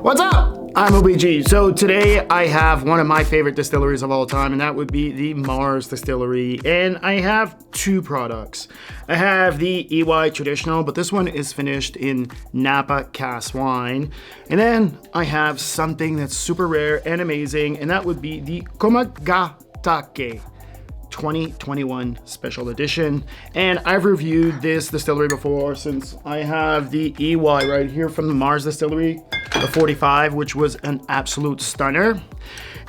What's up? I'm OBG. So today I have one of my favorite distilleries of all time, and that would be the Mars Distillery. And I have two products. I have the Iwai traditional, but this one is finished in Napa cask wine. And then I have something that's super rare and amazing, and that would be the Komagatake 2021 special edition. And I've reviewed this distillery before, since I have the Iwai right here from the Mars Distillery, the 45, which was an absolute stunner.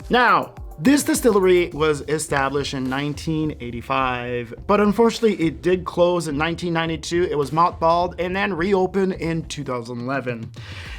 Now, this distillery was established in 1985, but unfortunately it did close in 1992. It was mothballed and then reopened in 2011.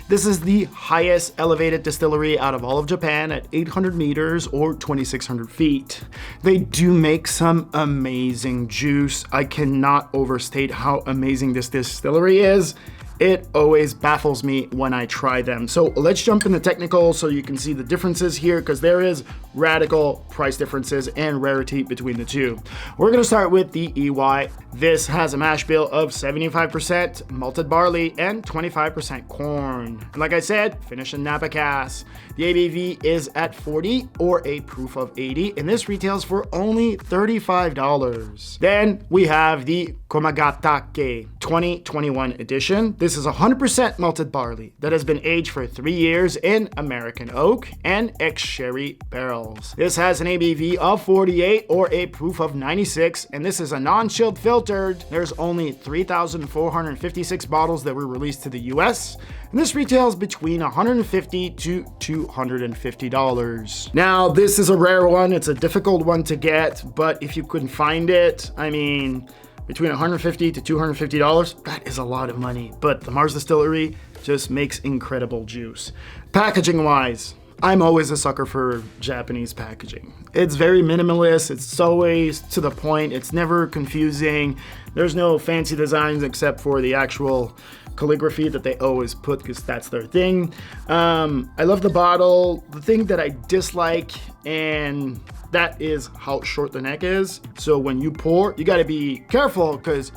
This is the highest elevated distillery out of all of Japan at 800 meters or 2,600 feet. They do make some amazing juice. I cannot overstate how amazing this distillery is. It always baffles me when I try them. So let's jump into technical so you can see the differences here, because there is radical price differences and rarity between the two. We're gonna start with the Iwai. This has a mash bill of 75% malted barley and 25% corn. And like I said, finished in Napa cask. The ABV is at 40 or a proof of 80, and this retails for only $35. Then we have the Komagatake 2021 edition. This is 100% malted barley that has been aged for 3 years in American oak and ex-sherry barrels. This has an ABV of 48 or a proof of 96, and this is a non-chilled filtered. There's only 3,456 bottles that were released to the US, and this retails between $150 to $250. Now, this is a rare one. It's a difficult one to get, but if you couldn't find it, I mean, between $150 to $250, that is a lot of money. But the Mars Distillery just makes incredible juice. Packaging wise, I'm always a sucker for Japanese packaging. It's very minimalist. It's always to the point. It's never confusing. There's no fancy designs except for the actual calligraphy that they always put, because that's their thing. I love the bottle. The thing that I dislike, and that is how short the neck is. So when you pour, you gotta be careful because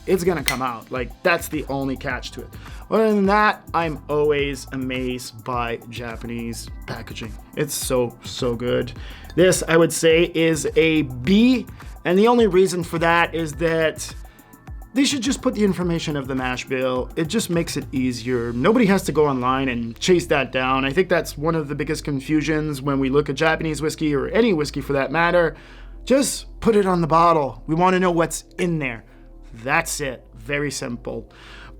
it's gonna come out. Like, that's the only catch to it. Other than that, I'm always amazed by Japanese packaging. It's so good. This, I would say, is a B, and the only reason for that is that they should just put the information of the mash bill. It just makes it easier. Nobody has to go online and chase that down. I think that's one of the biggest confusions when we look at Japanese whiskey, or any whiskey for that matter. Just put it on the bottle. We want to know what's in there. That's it. Very simple.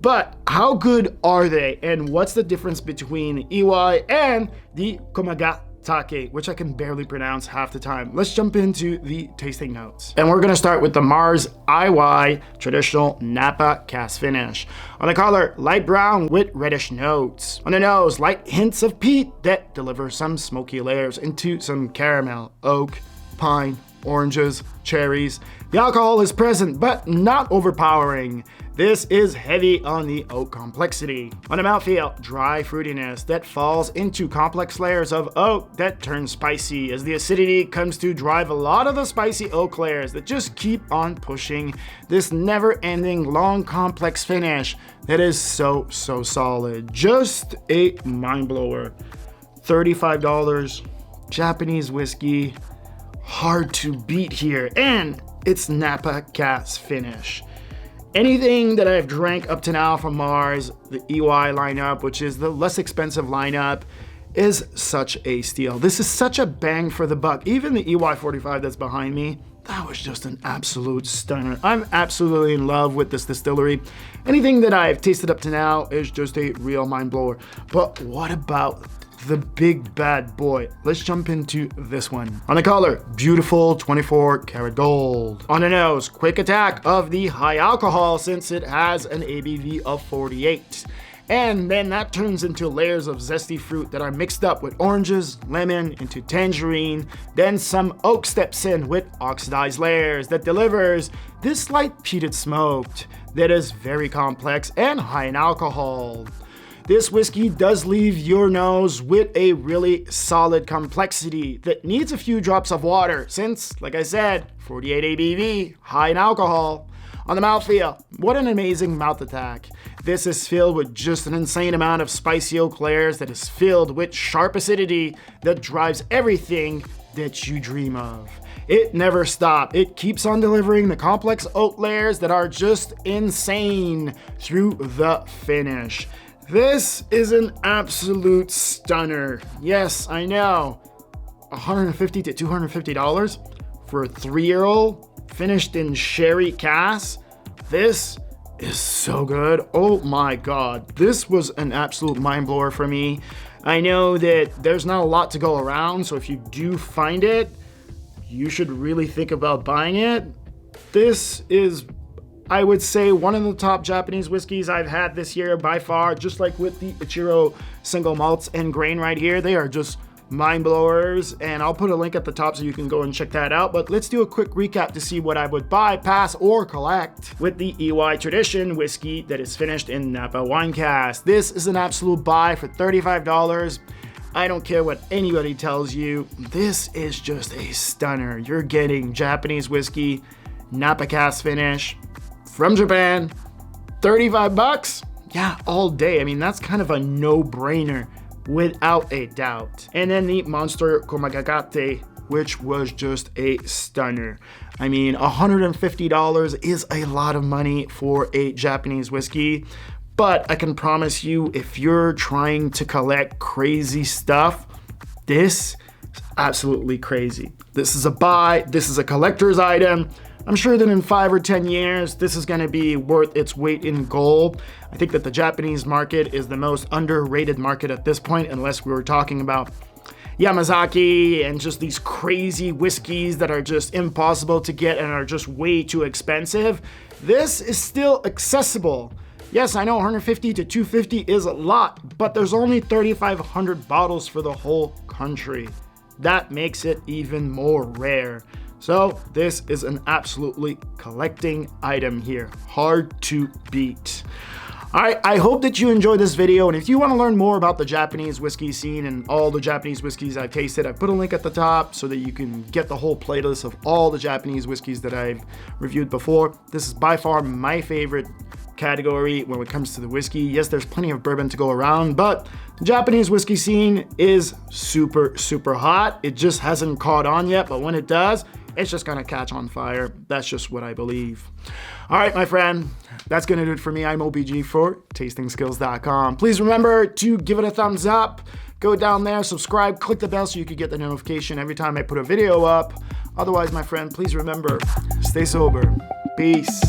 But how good are they? And what's the difference between Iwai and the Komagatake, which I can barely pronounce half the time? Let's jump into the tasting notes. And we're gonna start with the Mars Iwai traditional Napa cask finish. On the color, light brown with reddish notes. On the nose, light hints of peat that deliver some smoky layers into some caramel, oak, pine, oranges, cherries. The alcohol is present, but not overpowering. This is heavy on the oak complexity. On the mouthfeel, dry fruitiness that falls into complex layers of oak that turn spicy, as the acidity comes to drive a lot of the spicy oak layers that just keep on pushing this never-ending, long, complex finish that is so solid. Just a mind-blower. $35, Japanese whiskey, hard to beat here, and it's Napa cask finish. Anything that I've drank up to now from Mars, the Iwai lineup, which is the less expensive lineup, is such a steal. This is such a bang for the buck. Even the Iwai 45 that's behind me, that was just an absolute stunner. I'm absolutely in love with this distillery. Anything that I've tasted up to now is just a real mind blower. But what about the big bad boy? Let's jump into this one. On the color, beautiful 24 karat gold. On the nose, quick attack of the high alcohol, since it has an ABV of 48. And then that turns into layers of zesty fruit that are mixed up with oranges, lemon, into tangerine. Then some oak steps in with oxidized layers that delivers this light peated smoked that is very complex and high in alcohol. This whiskey does leave your nose with a really solid complexity that needs a few drops of water, since, like I said, 48 ABV, high in alcohol. On the mouthfeel, what an amazing mouth attack. this is filled with just an insane amount of spicy oak layers that is filled with sharp acidity that drives everything that you dream of. It never stops. It keeps on delivering the complex oak layers that are just insane through the finish. This is an absolute stunner. Yes, I know. $150 to $250 for a 3-year-old finished in sherry cask. This is so good. Oh my God. This was an absolute mind blower for me. I know that there's not a lot to go around, so if you do find it, you should really think about buying it. This is, I would say, one of the top Japanese whiskeys I've had this year by far, just like with the Ichiro single malts and grain right here. They are just mind blowers, and I'll put a link at the top so you can go and check that out. But let's do a quick recap to see what I would buy, pass, or collect with the Iwai Tradition whiskey that is finished in Napa wine cask. This is an absolute buy for $35. I don't care what anybody tells you. This is just a stunner. You're getting Japanese whiskey, Napa cask finish from Japan, 35 bucks. Yeah, all day. I mean, that's kind of a no-brainer without a doubt. And then the Monster Komagatake, which was just a stunner. I mean, $150 is a lot of money for a Japanese whiskey, but I can promise you, if you're trying to collect crazy stuff, this is absolutely crazy. This is a buy. This is a collector's item. I'm sure that in 5 or 10 years, this is going to be worth its weight in gold. I think that the Japanese market is the most underrated market at this point, unless we were talking about Yamazaki and just these crazy whiskeys that are just impossible to get and are just way too expensive. This is still accessible. Yes, I know 150 to 250 is a lot, but there's only 3,500 bottles for the whole country. That makes it even more rare. So this is an absolutely collecting item here. Hard to beat. All right, I hope that you enjoyed this video, and if you want to learn more about the Japanese whiskey scene and all the Japanese whiskeys I've tasted, I put a link at the top so that you can get the whole playlist of all the Japanese whiskeys that I've reviewed before. This is by far my favorite category when it comes to the whiskey. Yes, there's plenty of bourbon to go around, but the Japanese whiskey scene is super, super hot. It just hasn't caught on yet, but when it does, it's just gonna catch on fire. That's just what I believe. All right, my friend, that's gonna do it for me. I'm OBG for tastingskills.com. Please remember to give it a thumbs up. Go down there, subscribe, click the bell so you can get the notification every time I put a video up. Otherwise, my friend, please remember, stay sober. Peace.